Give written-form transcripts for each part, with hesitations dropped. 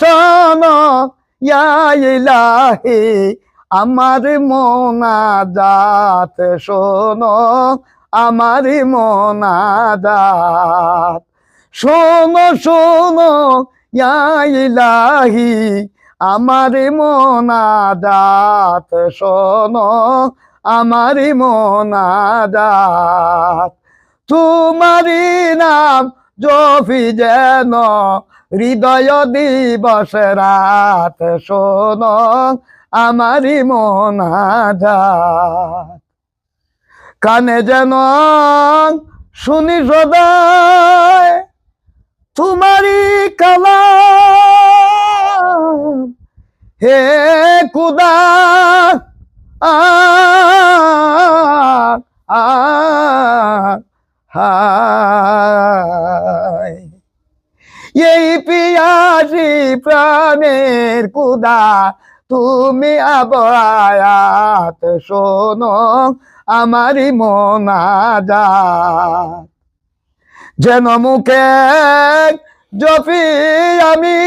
শোনো ইয়া ইলাহি আমার মোনাজাত শোনো আমার মোনাজাত শোনো শোনো ইয়া ইলাহি আমার মোনাজাত শোনো আমার মোনাজাত তোমারি নাম জপি যেন হৃদয় দিবস রাত শোনো আমারি মোনাজাত কানে যেন শুনি সদায় তোমারি কালাম হে খুদা হায় এই পিয়াসি প্রাণের খুদা তুমি আবরায়াত শোনো আমারি মোনাজাত যেন মুখে জপি আমি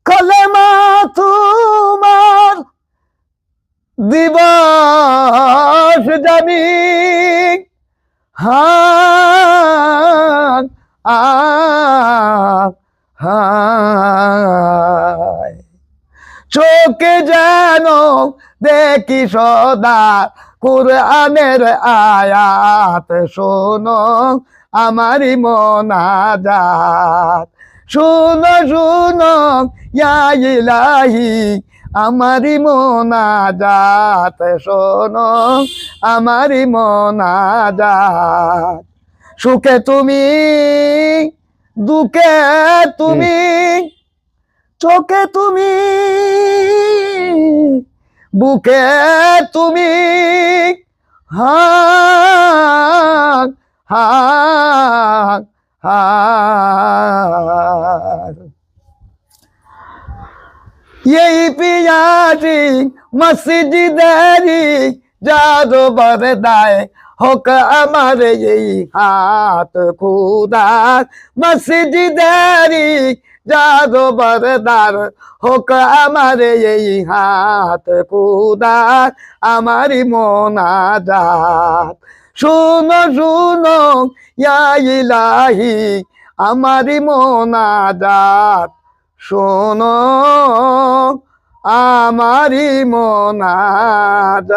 কলেমা তোমার দিবস জানি চোখে যেন দেখি সদা কুরআনের আয়াত শোনো আমারি মোনাজাত শুনো শুনো ইয়া ইলাহি আমারি মোনাজাত শোনো আমারি মোনাজাত সুখে তুমি দুঃখে তুমি চোখে তুমি বুকে তুমি হাক হাক হাক এই পিয়ারি মসজিদেরি জাদু বরদায় হোক আমার এই হাত খুদা মসজিদেরি জাদু বরদার হোক আমার এই হাত খুদা আমারি মোনাজাত শুনো শুনো ইয়া ইলাহি আমারি মোনাজাত শোনো আমারি মোনাজাত।